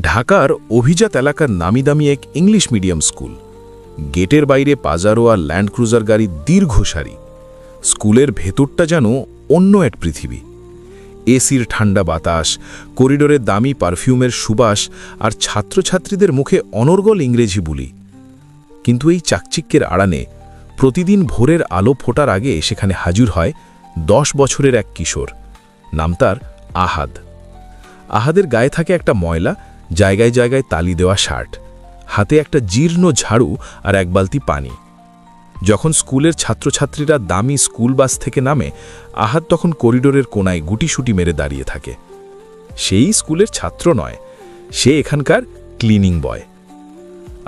ঢাকার অভিজাত এলাকার নামিদামি এক ইংলিশ মিডিয়াম স্কুল। গেটের বাইরে পাজারো আর ল্যান্ড ক্রুজার গাড়ির দীর্ঘ সারি। স্কুলের ভেতরটা যেন অন্য এক পৃথিবী। এসির ঠান্ডা বাতাস, করিডোরে দামি পারফিউমের সুবাস আর ছাত্রছাত্রীদের মুখে অনর্গল ইংরেজি বুলি। কিন্তু এই চাকচিক্যের আড়ালে প্রতিদিন ভোরের আলো ফোটার আগে সেখানে হাজির হয় 10 বছরের এক কিশোর। নাম তার আহাদ। আহাদের গায়ে থাকে একটা ময়লা, জায়গায় জায়গায় তালি দেওয়া শার্ট, হাতে একটা জীর্ণ ঝাড়ু আর এক বালতি পানি। যখন স্কুলের ছাত্রছাত্রীরা দামি স্কুল বাস থেকে নামে, আহাদ তখন করিডোরের কোনায় গুটিসুটি মেরে দাঁড়িয়ে থাকে। সেই স্কুলের ছাত্র নয়, সে এখানকার ক্লিনিং বয়।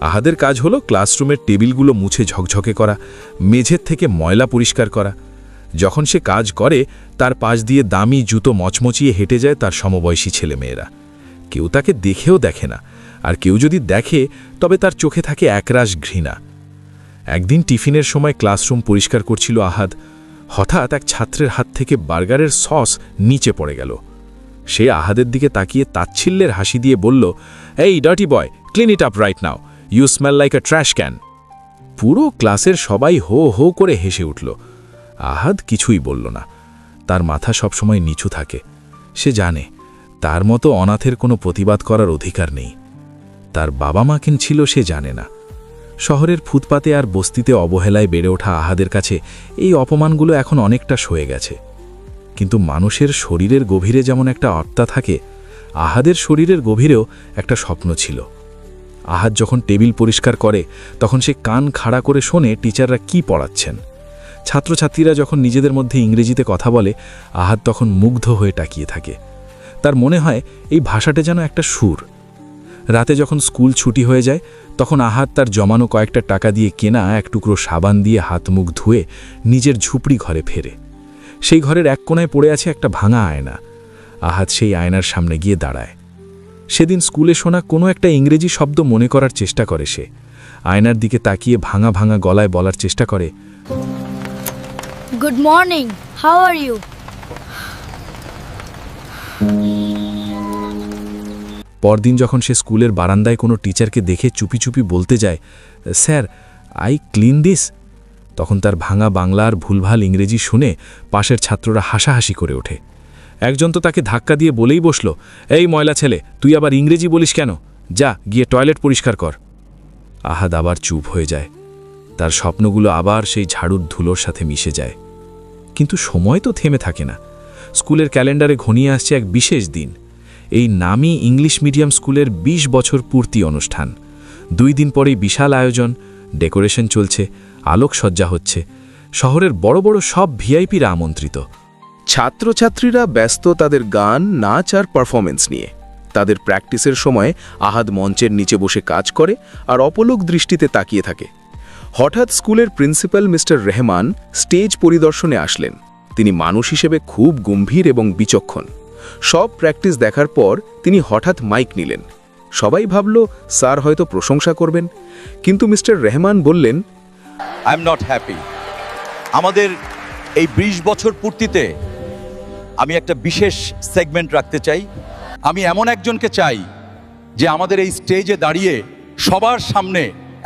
আহাদের কাজ হলো ক্লাসরুমের টেবিলগুলো মুছে ঝকঝকে করা, মেঝের থেকে ময়লা পরিষ্কার করা। যখন সে কাজ করে, তার পাশ দিয়ে দামি জুতো মচমচিয়ে হেঁটে যায় তার সমবয়সী ছেলেমেয়েরা। কেউ তাকে দেখেও দেখে না, আর কেউ যদি দেখে তবে তার চোখে থাকে একরাশ ঘৃণা। একদিন টিফিনের সময় ক্লাসরুম পরিষ্কার করছিল আহাদ। হঠাৎ এক ছাত্রের হাত থেকে বার্গারের সস নিচে পড়ে গেল। সে আহাদের দিকে তাকিয়ে তাচ্ছিল্যের হাসি দিয়ে বলল, এই dirty boy, clean it up right now, you smell like a trash can. পুরো ক্লাসের সবাই হো হো করে হেসে উঠল। আহাদ কিছুই বলল না। তার মাথা সবসময় নিচু থাকে। সে জানে তার মতো অনাথের কোনো প্রতিবাদ করার অধিকার নেই। তার বাবা মা কেন ছিল সে জানে না। শহরের ফুটপাতে আর বস্তিতে অবহেলায় বেড়ে ওঠা আহাদের কাছে এই অপমানগুলো এখন অনেকটা সয়ে গেছে। কিন্তু মানুষের শরীরের গভীরে যেমন একটা আত্মা থাকে, আহাদের শরীরের গভীরেও একটা স্বপ্ন ছিল। আহাদ যখন টেবিল পরিষ্কার করে, তখন সে কান খাড়া করে শোনে টিচাররা কি পড়াচ্ছেন। ছাত্রছাত্রীরা যখন নিজেদের মধ্যে ইংরেজিতে কথা বলে, আহাদ তখন মুগ্ধ হয়ে তাকিয়ে থাকে। তার মনে হয় এই ভাষাটা যেন একটা সুর। রাতে যখন স্কুল ছুটি হয়ে যায়, তখন আহাদ তার জমানো কয়েকটা টাকা দিয়ে কেনা এক টুকরো সাবান দিয়ে হাত মুখ ধুয়ে নিজের ঝুপড়ি ঘরে ফেরে। সেই ঘরের এক কোণায় পড়ে আছে একটা ভাঙা আয়না। আহাদ সেই আয়নার সামনে গিয়ে দাঁড়ায়। সেদিন স্কুলে শোনা কোনো একটা ইংরেজি শব্দ মনে করার চেষ্টা করে সে। আয়নার দিকে তাকিয়ে ভাঙা ভাঙা গলায় বলার চেষ্টা করে, Good morning. How are you? পরদিন যখন সে স্কুলের বারান্দায় কোনো টিচারকে দেখে চুপি চুপি বলতে যায়, স্যার, আই ক্লিন দিস, তখন তার ভাঙা বাংলা আর ভুলভাল ইংরেজি শুনে পাশের ছাত্ররা হাসাহাসি করে ওঠে। একজন তো তাকে ধাক্কা দিয়ে বলেই বসল, এই ময়লা ছেলে, তুই আবার ইংরেজি বলিস কেন? যা গিয়ে টয়লেট পরিষ্কার কর। আহাদ আবার চুপ হয়ে যায়। তার স্বপ্নগুলো আবার সেই ঝাড়ুর ধুলোর সাথে মিশে যায়। কিন্তু সময় তো থেমে থাকে না। স্কুলের ক্যালেন্ডারে ঘনিয়ে আসছে এক বিশেষ দিন, এই নামি ইংলিশ মিডিয়াম স্কুলের 20 বছর পূর্তি অনুষ্ঠান। 2 দিন পরেই বিশাল আয়োজন, ডেকোরেশন চলছে, আলোকসজ্জা হচ্ছে। শহরের বড় বড় সব ভিআইপিরা আমন্ত্রিত। ছাত্রছাত্রীরা ব্যস্ত তাদের গান, নাচ আর পারফরমেন্স নিয়ে। তাদের প্র্যাকটিসের সময় আহাদ মঞ্চের নিচে বসে কাজ করে আর অপলক দৃষ্টিতে তাকিয়ে থাকে। হঠাৎ স্কুলের প্রিন্সিপাল মিস্টার রেহমান স্টেজ পরিদর্শনে আসলেন। তিনি মানুষ হিসেবে খুব গম্ভীর এবং বিচক্ষণ। সব প্র্যাকটিস দেখার পর তিনি হঠাৎ মাইক নিলেন। সবাই ভাবল স্যার হয়তো প্রশংসা করবেন, কিন্তু মিস্টার রেহমান বললেন, আই এম নট হ্যাপি। আমাদের এই 20 বছর পূর্তিতে আমি একটা বিশেষ সেগমেন্ট রাখতে চাই। আমি এমন একজনকে চাই যে আমাদের এই স্টেজে দাঁড়িয়ে সবার সামনে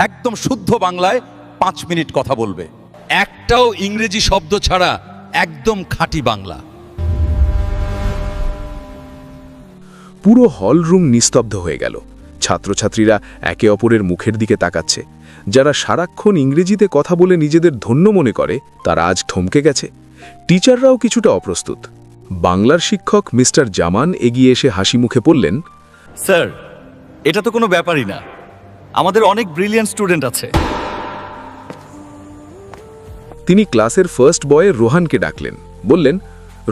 একদম শুদ্ধ বাংলায় 5 মিনিট কথা বলবে, একটাও ইংরেজি শব্দ ছাড়া, একদম খাঁটি বাংলা। পুরো হলরুম নিস্তব্ধ হয়ে গেল। ছাত্রছাত্রীরা একে অপরের মুখের দিকে তাকাচ্ছে। যারা সারাক্ষণ ইংরেজিতে কথা বলে নিজেদের ধন্য মনে করে, তারা আজ থমকে গেছে। টিচাররাও কিছুটা অপ্রস্তুত। বাংলার শিক্ষক মিস্টার জামান এগিয়ে এসে হাসি মুখে বললেন, স্যার, এটা তো কোনো ব্যাপারই না, আমাদের অনেক ব্রিলিয়ান্ট স্টুডেন্ট আছে। তিনি ক্লাসের ফার্স্ট বয় রোহানকে ডাকলেন। বললেন,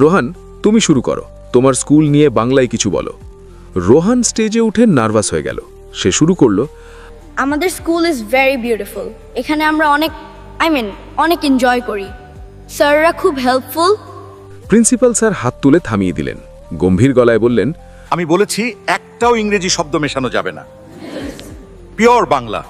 রোহান, তুমি শুরু করো, তোমার স্কুল নিয়ে বাংলায় কিছু বলো। রোহান স্টেজে উঠে নার্ভাস হয়ে গেল। সে শুরু করলো, আমাদের স্কুল ইজ ভেরি বিউটিফুল। এখানে আমরা অনেক এনজয় করি। স্যাররা খুব হেল্পফুল। প্রিন্সিপাল স্যার হাত তুলে থামিয়ে দিলেন। গম্ভীর গলায় বললেন, আমি বলেছি একটাও ইংরেজি শব্দ মেশানো যাবে না, পিওর বাংলা।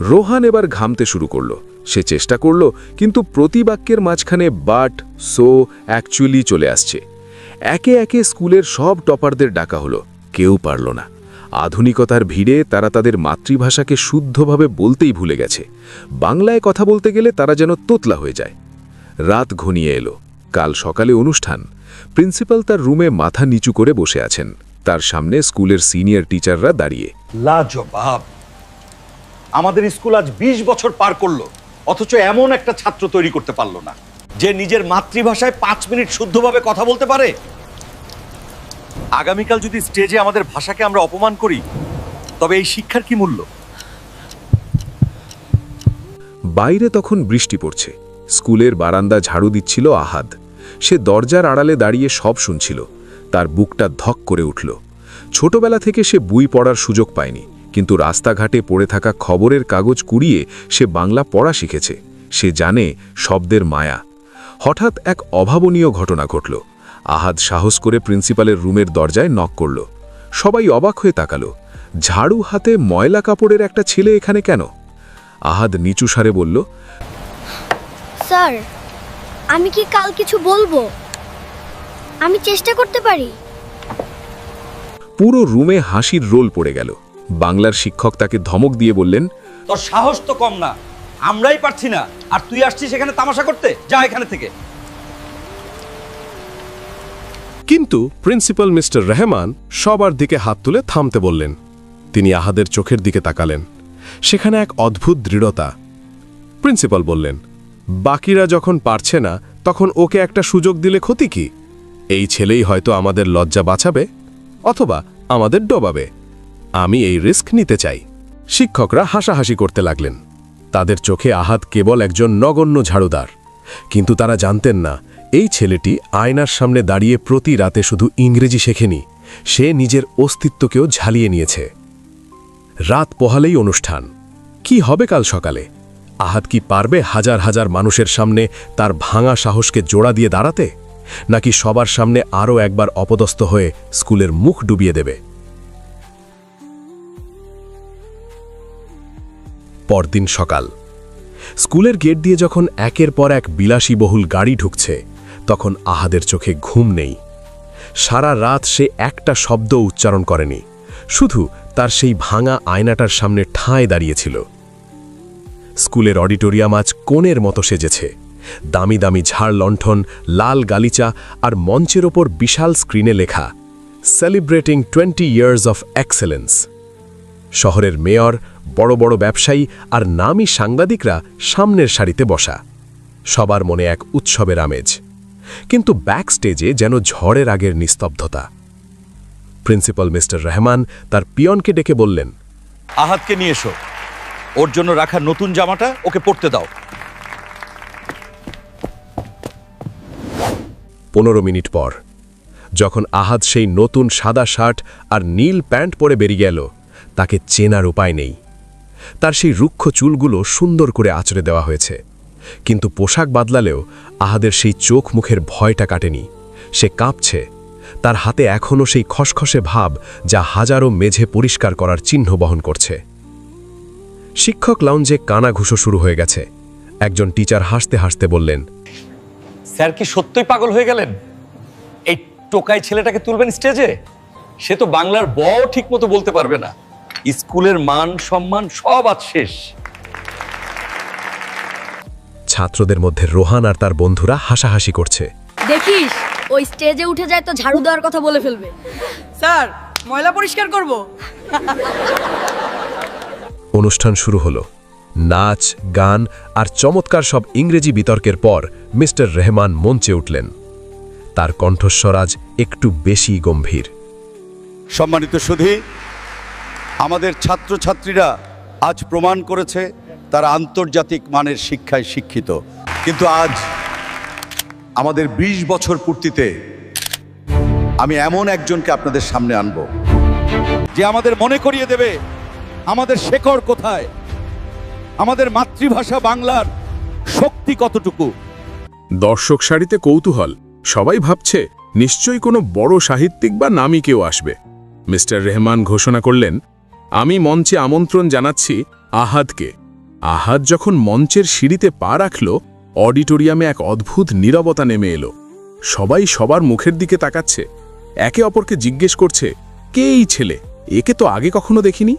রোহান এবার ঘামতে শুরু করলো। সে চেষ্টা করল, কিন্তু প্রতি বাক্যের মাঝখানে বাট, সো, অ্যাকচুয়ালি চলে আসছে। একে একে স্কুলের সব টপারদের ডাকা হলো, কেউ পারল না। আধুনিকতার ভিড়ে তারা তাদের মাতৃভাষাকে শুদ্ধভাবে বলতেই ভুলে গেছে। বাংলায় কথা বলতে গেলে তারা যেন তোতলা হয়ে যায়। রাত ঘনিয়ে এলো। কাল সকালে অনুষ্ঠান। প্রিন্সিপাল তার রুমে মাথা নিচু করে বসে আছেন। তার সামনে স্কুলের সিনিয়র টিচাররা দাঁড়িয়ে। লাজবাব! আমাদের স্কুল আজ 20 বছর পার করলো, অথচ এমন একটা ছাত্র তৈরি করতে পারলো না যে নিজের মাতৃভাষায় 5 মিনিট শুদ্ধভাবে কথা বলতে পারে। আগামীকাল যদি স্টেজে আমাদের ভাষাকে আমরা অপমান করি, তবে এই শিক্ষার কি মূল্য? বাইরে তখন বৃষ্টি পড়ছে। স্কুলের বারান্দা ঝাড়ু দিচ্ছিল আহাদ। সে দরজার আড়ালে দাঁড়িয়ে সব শুনছিল। তার বুকটা ধক করে উঠল। ছোটবেলা থেকে সে বই পড়ার সুযোগ পায়নি, কিন্তু রাস্তাঘাটে পড়ে থাকা খবরের কাগজ কুড়িয়ে সে বাংলা পড়া শিখেছে। সে জানে শব্দের মায়া। হঠাৎ এক অভাবনীয় ঘটনা ঘটল। আহাদ সাহস করে প্রিন্সিপালের রুমের দরজায় নক করল। সবাই অবাক হয়ে তাকালো। ঝাড়ু হাতে ময়লা কাপড়ের একটা ছেলে এখানে কেন? আহাদ নিচু স্বরে বলল, স্যার, আমি কি কাল কিছু বলবো? আমি চেষ্টা করতে পারি। পুরো রুমে হাসির রোল পড়ে গেল। বাংলার শিক্ষক তাকে ধমক দিয়ে বললেন, তোর সাহস তো কম না, আমরাই পারছি না, আর তুই আসছিস এখানে তামাশা করতে? যা এখানে থেকে। কিন্তু প্রিন্সিপাল মিস্টার রহমান সবার দিকে হাত তুলে থামতে বললেন। তিনি আহাদের চোখের দিকে তাকালেন। সেখানে এক অদ্ভুত দৃঢ়তা। প্রিন্সিপাল বললেন, বাকিরা যখন পারছে না, তখন ওকে একটা সুযোগ দিলে ক্ষতি কি? এই ছেলেই হয়তো আমাদের লজ্জা বাঁচাবে, অথবা আমাদের ডোবাবে। আমি এই রিস্ক নিতে চাই। শিক্ষকরা হাসাহাসি করতে লাগলেন। তাদের চোখে আহাদ কেবল একজন নগণ্য ঝাড়ুদার। কিন্তু তারা জানতেন না, এই ছেলেটি আয়নার সামনে দাঁড়িয়ে প্রতি রাতে শুধু ইংরেজি শেখেনি, সে নিজের অস্তিত্বকেও ঝালিয়ে নিয়েছে। রাত পোহালেই অনুষ্ঠান। কি হবে কাল সকালে? আহাদ কি পারবে হাজার হাজার মানুষের সামনে তার ভাঙা সাহসকে জোড়া দিয়ে দাঁড়াতে, নাকি সবার সামনে আরও একবার অপদস্থ হয়ে স্কুলের মুখ ডুবিয়ে দেবে? পরদিন সকাল। স্কুলের গেট দিয়ে যখন একের পর এক বিলাসীবহুল গাড়ি ঢুকছে, তখন আহাদের চোখে ঘুম নেই। সারা রাত সে একটা শব্দ উচ্চারণ করেনি, শুধু তার সেই ভাঙা আয়নাটার সামনে ঠাঁয় দাঁড়িয়েছিল। স্কুলের অডিটোরিয়াম আজ কোণের মতো সেজেছে। দামি দামি ঝাড় লণ্ঠন, লাল গালিচা, আর মঞ্চের ওপর বিশাল স্ক্রিনে লেখা, সেলিব্রেটিং 20 ইয়ার্স অফ এক্সেলেন্স। শহরের মেয়র, বড় বড় ব্যবসায়ী আর নামী সাংবাদিকরা সামনের সারিতে বসা। সবার মনে এক উৎসবের আমেজ। কিন্তু ব্যাক স্টেজে যেন ঝড়ের আগের নিস্তব্ধতা। প্রিন্সিপাল মিস্টার রহমান তার পিয়নকে ডেকে বললেন, আহাদকে নিয়ে এসো, ওর জন্য রাখা নতুন জামাটা ওকে পরতে দাও। 15 মিনিট পর, যখন আহাদ সেই নতুন সাদা শার্ট আর নীল প্যান্ট পরে বেরিয়ে গেল, তাকে চেনার উপায় নেই। তার সেই রুক্ষ চুলগুলো সুন্দর করে আঁচড়ে দেওয়া হয়েছে, কিন্তু পোশাক বদলালেও আহাদের সেই চোখ মুখের ভয়টা কাটেনি। সে কাঁপছে। তার হাতে এখনও সেই খসখসে ভাব, যা হাজারো মেঝে পরিষ্কার করার চিহ্ন বহন করছে। শিক্ষক লাউঞ্জে কানাঘুষো শুরু হয়ে গেছে। একজন টিচার হাসতে হাসতে বললেন, স্যার কি সত্যই পাগল হয়ে গেলেন? এই টোকাই ছেলেটাকে তুলবেন স্টেজে? সে তো বাংলার বও ঠিক মতো বলতে পারবে না। স্কুলের মান সম্মান সব আজ শেষ। ছাত্রদের মধ্যে রোহান আর তার বন্ধুরা হাসাহাসি করছে। দেখিস, ওই স্টেজে উঠে যায় তো ঝাড়ু দেওয়ার কথা বলে ফেলবে। স্যার, ময়লা পরিষ্কার করব। অনুষ্ঠান শুরু হলো। নাচ, গান আর চমৎকার সব ইংরেজি বিতর্কের পর মিস্টার রহমান মঞ্চে উঠলেন। তার কণ্ঠস্বর আজ একটু বেশি গম্ভীর। সম্মানিত সুধী, আমাদের ছাত্রছাত্রীরা আজ প্রমাণ করেছে তারা আন্তর্জাতিক মানের শিক্ষায় শিক্ষিত। কিন্তু আজ আমাদের 20 বছর পূর্তিতে আমি এমন একজনকে আপনাদের সামনে আনব, যে আমাদের মনে করিয়ে দেবে আমাদের শেকড় কোথায়, আমাদের মাতৃভাষা বাংলার শক্তি কতটুকু। দর্শক সারিতে কৌতূহল। সবাই ভাবছে নিশ্চয়ই কোনো বড় সাহিত্যিক বা নামী কেউ আসবে। মিস্টার রহমান ঘোষণা করলেন, আমি মঞ্চে আমন্ত্রণ জানাচ্ছি আহাদকে। আহাদ যখন মঞ্চের সিঁড়িতে পা রাখল, অডিটোরিয়ামে এক অদ্ভুত নীরবতা নেমে এলো। সবাই সবার মুখের দিকে তাকাচ্ছে, একে অপরকে জিজ্ঞেস করছে, কে এই ছেলে? একে তো আগে কখনো দেখিনি।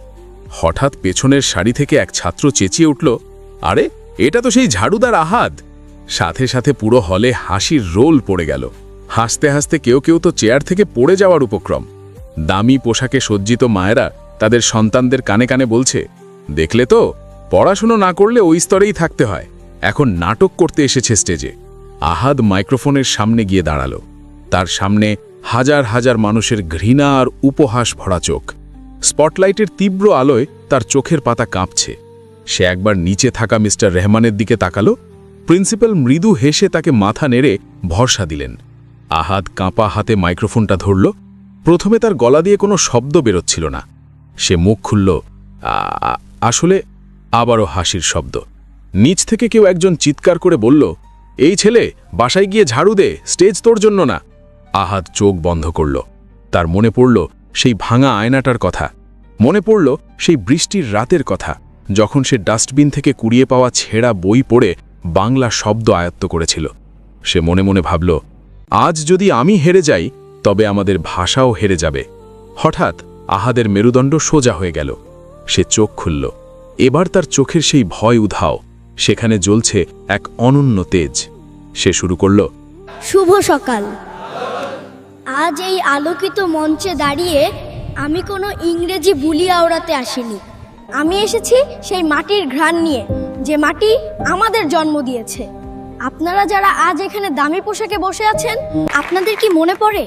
হঠাৎ পেছনের সারি থেকে এক ছাত্র চেঁচিয়ে উঠল, আরে এটা তো সেই ঝাড়ুদার আহাদ। সাথে সাথে পুরো হলে হাসির রোল পড়ে গেল। হাসতে হাসতে কেউ কেউ তো চেয়ার থেকে পড়ে যাওয়ার উপক্রম। দামি পোশাকে সজ্জিত মায়েরা তাদের সন্তানদের কানে কানে বলছে, দেখলে তো, পড়াশুনো না করলে ওই স্তরেই থাকতে হয়, এখন নাটক করতে এসেছে স্টেজে। আহাদ মাইক্রোফোনের সামনে গিয়ে দাঁড়ালো। তার সামনে হাজার হাজার মানুষের ঘৃণা আর উপহাস ভরা চোখ। স্পটলাইটের তীব্র আলোয় তার চোখের পাতা কাঁপছে। সে একবার নিচে থাকা মিস্টার রহমানের দিকে তাকালো। প্রিন্সিপাল মৃদু হেসে তাকে মাথা নেড়ে ভরসা দিলেন। আহাদ কাঁপা হাতে মাইক্রোফোনটা ধরল। প্রথমে তার গলা দিয়ে কোনো শব্দ বেরোচ্ছিল না। সে মুখ খুলল, আসলে আবারও হাসির শব্দ। নিচ থেকে কেউ একজন চিৎকার করে বলল, এই ছেলে, বাসায় গিয়ে ঝাড়ু দে, স্টেজ তোর জন্য না। আহাদ চোখ বন্ধ করল। তার মনে পড়ল সেই ভাঙা আয়নাটার কথা, মনে পড়ল সেই বৃষ্টির রাতের কথা, যখন সে ডাস্টবিন থেকে কুড়িয়ে পাওয়া ছেঁড়া বই পড়ে বাংলা শব্দ আয়ত্ত করেছিল। সে মনে মনে ভাবল, আজ যদি আমি হেরে যাই তবে আমাদের ভাষাও হেরে যাবে। হঠাৎ আহাদের মেরুদণ্ড সোজা হয়ে গেল। সে চোখ খুলল। এবার তার চোখের সেই ভয় উধাও, সেখানে জ্বলছে এক অনন্য তেজ। সে শুরু করল, শুভ সকাল। আজ এই আলোকিত মঞ্চে দাঁড়িয়ে আমি কোনো ইংরেজি বুলি আওড়াতে আসিনি। আমি এসেছি সেই মাটির ঘ্রাণ নিয়ে, যে মাটি আমাদের জন্ম দিয়েছে। আপনারা যারা আজ এখানে দামি পোশাকে বসে আছেন, আপনাদের কি মনে পড়ে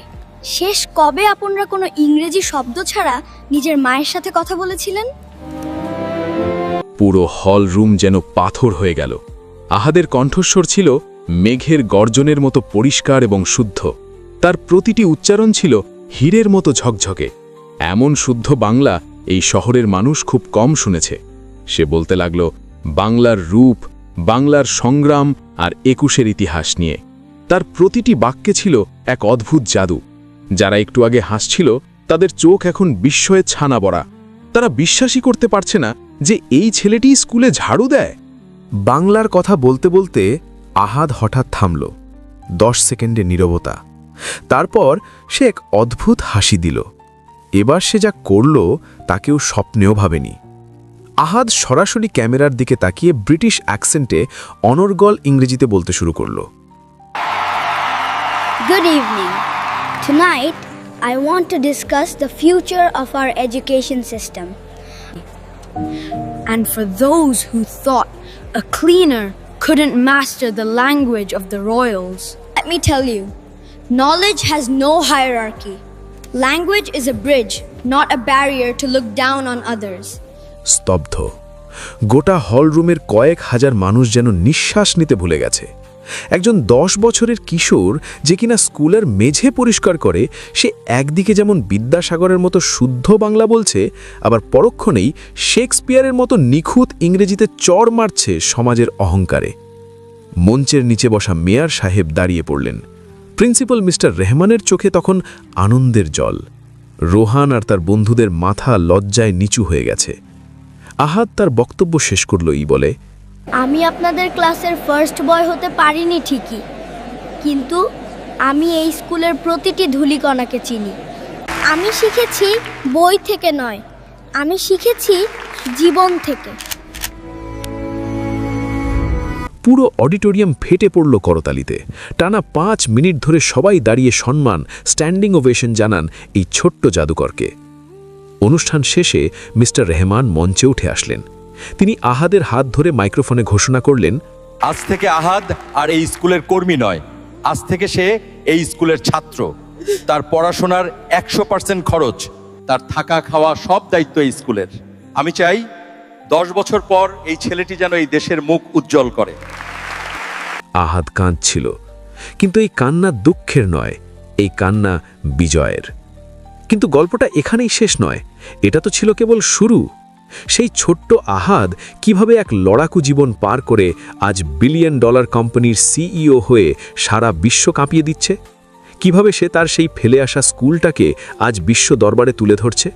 শেষ কবে আপনারা কোনো ইংরেজি শব্দ ছাড়া নিজের মায়ের সাথে কথা বলেছিলেন? পুরো হল রুম যেন পাথর হয়ে গেল। আহাদের কণ্ঠস্বর ছিল মেঘের গর্জনের মতো পরিষ্কার এবং শুদ্ধ। তার প্রতিটি উচ্চারণ ছিল হীরের মতো ঝকঝকে। এমন শুদ্ধ বাংলা এই শহরের মানুষ খুব কম শুনেছে। সে বলতে লাগল বাংলার রূপ, বাংলার সংগ্রাম আর ২১-এর ইতিহাস নিয়ে। তার প্রতিটি বাক্যে ছিল এক অদ্ভুত জাদু। যারা একটু আগে হাসছিল তাদের চোখ এখন বিস্ময়ে ছানা বড়া। তারা বিশ্বাসই করতে পারছে না যে এই ছেলেটি স্কুলে ঝাড়ু দেয়। বাংলার কথা বলতে বলতে আহাদ হঠাৎ থামল। 10 সেকেন্ডে নীরবতা। তারপর সে এক অদ্ভুত হাসি দিল। এবার সে যা করল তা কেউ স্বপ্নেও ভাবেনি। আহাদ সরাসরি ক্যামেরার দিকে তাকিয়ে ব্রিটিশ অ্যাকসেন্টে অনর্গল ইংরেজিতে বলতে শুরু করল, Good evening. Tonight, I want to discuss the future of our education system. And for those who thought a cleaner couldn't master the language of the royals, let me tell you, knowledge has no hierarchy. Language is a bridge, not a barrier to look down on others. স্তব্ধ। গোটা হলরুমের কয়েক হাজার মানুষ যেন নিঃশ্বাস নিতে ভুলে গেছে। একজন 10 বছরের কিশোর যে কিনা স্কুলের মেঝে পরিষ্কার করে, সে একদিকে যেমন বিদ্যাসাগরের মতো শুদ্ধ বাংলা বলছে, আবার পরক্ষণেই শেক্সপিয়ারের মতো নিখুঁত ইংরেজিতে চড় মারছে সমাজের অহংকারে। মঞ্চের নিচে বসা মেয়র সাহেব দাঁড়িয়ে পড়লেন। প্রিন্সিপাল মিস্টার রহমানের চোখে তখন আনন্দের জল। রোহান আর তার বন্ধুদের মাথা লজ্জায় নিচু হয়ে গেছে। আহাদ তার বক্তব্য শেষ করল এই বলে, আমি আপনাদের ক্লাসের ফার্স্ট বয় হতে পারিনি ঠিকই, কিন্তু আমি এই স্কুলের প্রতিটি ধূলিকণাকে চিনি। আমি শিখেছি বই থেকে নয়, আমি শিখেছি জীবন থেকে। পুরো অডিটোরিয়াম ফেটে পড়ল করতালিতে। টানা 5 মিনিট ধরে সবাই দাঁড়িয়ে সম্মান, স্ট্যান্ডিং ওভেশন জানান এই ছোট্ট জাদুকরকে। অনুষ্ঠান শেষে মিস্টার রহমান মঞ্চে উঠে আসলেন। তিনি আহাদের হাত ধরে মাইক্রোফোনে ঘোষণা করলেন, আজ থেকে আহাদ আর এই স্কুলের কর্মী নয়, আজ থেকে সে এই স্কুলের ছাত্র। তার পড়াশোনার 100% খরচ, তার থাকা খাওয়া সব দায়িত্ব এই স্কুলের। আমি চাই 10 বছর পর এই ছেলেটি যেন এই দেশের মুখ উজ্জ্বল করে। আহাদ কাঁদছিল, কিন্তু এই কান্না দুঃখের নয়, এই কান্না বিজয়ের। কিন্তু গল্পটা এখানেই শেষ নয়, এটা তো ছিল কেবল শুরু। সেই ছোট্ট আহাদ কিভাবে এক লড়াকু জীবন পার করে আজ $1 বিলিয়ন কোম্পানির সিইও হয়ে সারা বিশ্ব কাঁপিয়ে দিচ্ছে, কিভাবে সে তার সেই ফেলে আসা স্কুলটাকে আজ বিশ্ব দরবারে তুলে ধরছে।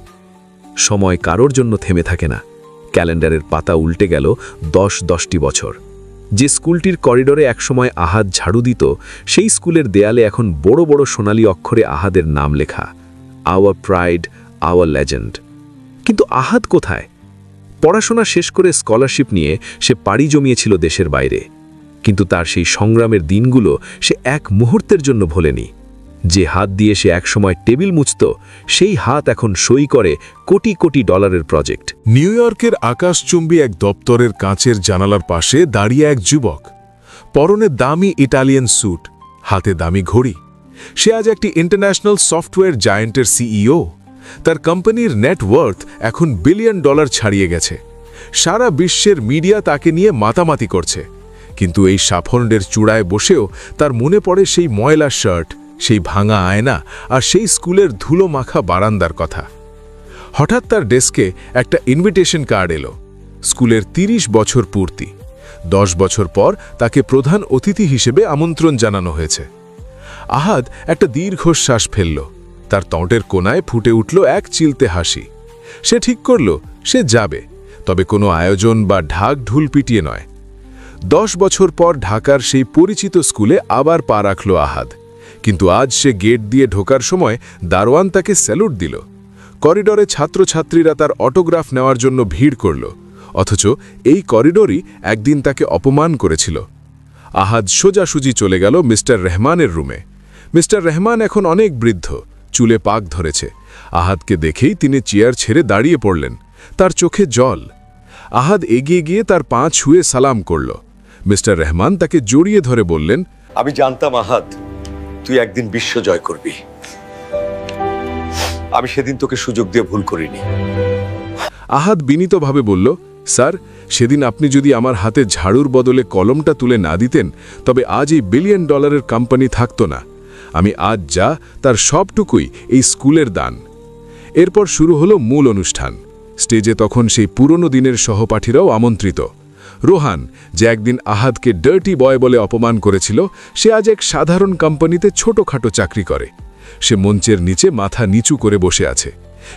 সময় কারোর জন্য থেমে থাকে না। ক্যালেন্ডারের পাতা উল্টে গেল 10-10টি বছর। যে স্কুলটির করিডোরে একসময় আহাদ ঝাড়ু দিত, সেই স্কুলের দেয়ালে এখন বড় বড় সোনালী অক্ষরে আহাদের নাম লেখা, আওয়ার প্রাইড, আওয়ার লেজেন্ড। কিন্তু আহাদ কোথায়? পড়াশোনা শেষ করে স্কলারশিপ নিয়ে সে পাড়ি জমিয়েছিল দেশের বাইরে, কিন্তু তার সেই সংগ্রামের দিনগুলো সে এক মুহূর্তের জন্য ভোলেনি। যে হাত দিয়ে সে একসময় টেবিল মুছত, সেই হাত এখন সই করে কোটি কোটি ডলারের প্রজেক্ট। নিউ ইয়র্কের আকাশচুম্বী এক দপ্তরের কাঁচের জানালার পাশে দাঁড়িয়ে এক যুবক, পরনে দামি ইটালিয়ান স্যুট, হাতে দামি ঘড়ি। সে আজ একটি ইন্টারন্যাশনাল সফটওয়্যার জায়ান্টের সিইও। তার কোম্পানির নেটওয়ার্থ এখন $1 বিলিয়ন ছাড়িয়ে গেছে। সারা বিশ্বের মিডিয়া তাকে নিয়ে মাতামাতি করছে, কিন্তু এই সাফল্যের চূড়ায় বসেও তার মনে পড়ে সেই ময়লা শার্ট, সেই ভাঙা আয়না আর সেই স্কুলের ধুলো মাখা বারান্দার কথা। হঠাৎ তার ডেস্কে একটা ইনভিটেশন কার্ড এলো। স্কুলের 30 বছর পূর্তি, 10 বছর পর তাকে প্রধান অতিথি হিসেবে আমন্ত্রণ জানানো হয়েছে। আহাদ একটা দীর্ঘশ্বাস ফেলল। তার ত্বটের কোনায় ফুটে উঠল এক চিলতে হাসি। সে ঠিক করল সে যাবে, তবে কোনো আয়োজন বা ঢাক ঢুল পিটিয়ে নয়। 10 বছর পর ঢাকার সেই পরিচিত স্কুলে আবার পা রাখল আহাদ, কিন্তু আজ সে গেট দিয়ে ঢোকার সময় দারোয়ান তাকে স্যালুট দিল। করিডোরে ছাত্রছাত্রীরা তার অটোগ্রাফ নেওয়ার জন্য ভিড় করল, অথচ এই করিডোরই একদিন তাকে অপমান করেছিল। আহাদ সোজাসুজি চলে গেল মিস্টার রহমানের রুমে। মিস্টার রহমান এখন অনেক বৃদ্ধ, চুলে পাক ধরেছে। আহাদকে দেখেই তিনি চেয়ার ছেড়ে দাঁড়িয়ে পড়লেন, তার চোখে জল। আহাদ এগিয়ে গিয়ে তার পা ছুঁয়ে সালাম করল। মিস্টার রহমান তাকে জড়িয়ে ধরে বললেন, আমি জানতাম আহাদ তুই একদিন বিশ্ব জয় করবি। আমি সেদিন তোকে সুযোগ দিয়ে ভুল করিনি। আহাদ বিনীতভাবে বলল, স্যার, সেদিন আপনি যদি আমার হাতে ঝাড়ুর বদলে কলমটা তুলে না দিতেন, তবে আজ এই $1 বিলিয়ন কোম্পানি থাকতো না। আমি আজ যা, তার সবটুকুই এই স্কুলের দান। এরপর শুরু হলো মূল অনুষ্ঠান। স্টেজে তখন সেই পুরনো দিনের সহপাঠীরাও আমন্ত্রিত। রোহান, যে একদিন আহাদকে ডার্টি বয় বলে অপমান করেছিল, সে আজ এক সাধারণ কোম্পানিতে ছোটখাটো চাকরি করে। সে মঞ্চের নিচে মাথা নিচু করে বসে আছে।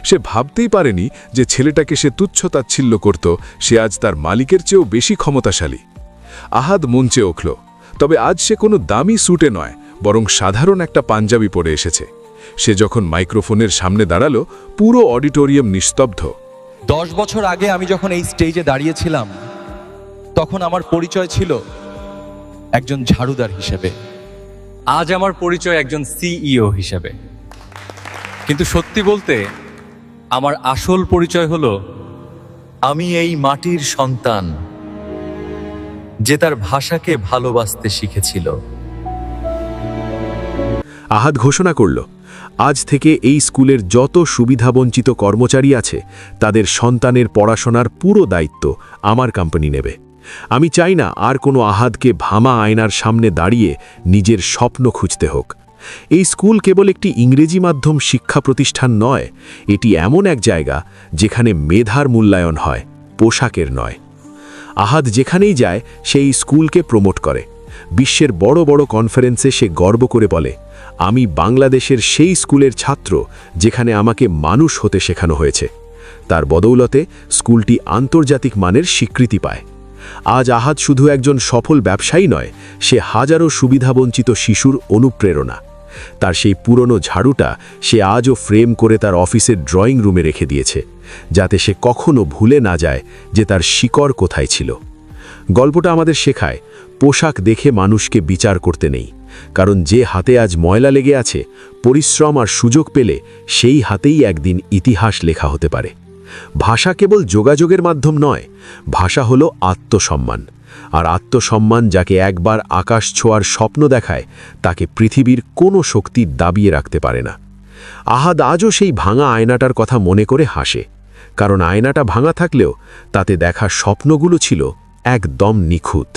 সে ভাবতেই পারেনি যে ছেলেটাকে সে তুচ্ছতাচ্ছিল্য করত, সে আজ তার মালিকের চেয়েও বেশি ক্ষমতাশালী। আহাদ মঞ্চে উঠল, তবে আজ সে কোনো দামি স্যুটে নয়, বরং সাধারণ একটা পাঞ্জাবি পরে এসেছে। সে যখন মাইক্রোফোনের সামনে দাঁড়ালো, পুরো অডিটোরিয়াম নিস্তব্ধ। 10 বছর আগে আমি যখন এই স্টেজে দাঁড়িয়েছিলাম, তখন আমার পরিচয় ছিল একজন ঝাড়ুদার হিসেবে। আজ আমার পরিচয় একজন সিইও হিসেবে। কিন্তু সত্যি বলতে আমার আসল পরিচয় হলো আমি এই মাটির সন্তান, যে তার ভাষাকে ভালোবাসতে শিখেছিল। আহাদ ঘোষণা করল, আজ থেকে এই স্কুলের যত সুবিধাবঞ্চিত কর্মচারী আছে, তাদের সন্তানের পড়াশোনার পুরো দায়িত্ব আমার কোম্পানি নেবে। আমি চাই না আর কোনো আহাদকে ভামা আয়নার সামনে দাঁড়িয়ে নিজের স্বপ্ন খুঁজতে হোক। এই স্কুল কেবল একটি ইংরেজি মাধ্যম শিক্ষা প্রতিষ্ঠান নয়, এটি এমন এক জায়গা যেখানে মেধার মূল্যায়ন হয়, পোশাকের নয়। আহাদ যেখানেই যায় সেই স্কুলকে প্রমোট করে। বিশ্বের বড় বড় কনফারেন্সে সে গর্ব করে বলে, আমি বাংলাদেশের সেই স্কুলের ছাত্র যেখানে আমাকে মানুষ হতে শেখানো হয়েছে। তার বদৌলতে স্কুলটি আন্তর্জাতিক মানের স্বীকৃতি পায়। আজ আহাদ শুধু একজন সফল ব্যবসায়ী নয়, সে হাজারো সুবিধাবঞ্চিত শিশুর অনুপ্রেরণা। তার সেই পুরনো ঝাড়ুটা সে আজও ফ্রেম করে তার অফিসের ড্রয়িং রুমে রেখে দিয়েছে, যাতে সে কখনো ভুলে না যায় যে তার শিকড় কোথায় ছিল। গল্পটা আমাদের শেখায়, পোশাক দেখে মানুষকে বিচার করতে নেই, কারণ যে হাতে আজ ময়লা লেগে আছে, পরিশ্রম আর সুযোগ পেলে সেই হাতেই একদিন ইতিহাস লেখা হতে পারে। ভাষা কেবল যোগাযোগের মাধ্যম নয়, ভাষা হলো আত্মসম্মান। আর আত্মসম্মান যাকে একবার আকাশ ছোঁয়ার স্বপ্ন দেখায়, তাকে পৃথিবীর কোনো শক্তি দাবিয়ে রাখতে পারে না। আহাদ আজও সেই ভাঙা আয়নাটার কথা মনে করে হাসে, কারণ আয়নাটা ভাঙা থাকলেও তাতে দেখা স্বপ্নগুলো ছিল একদম নিখুঁত।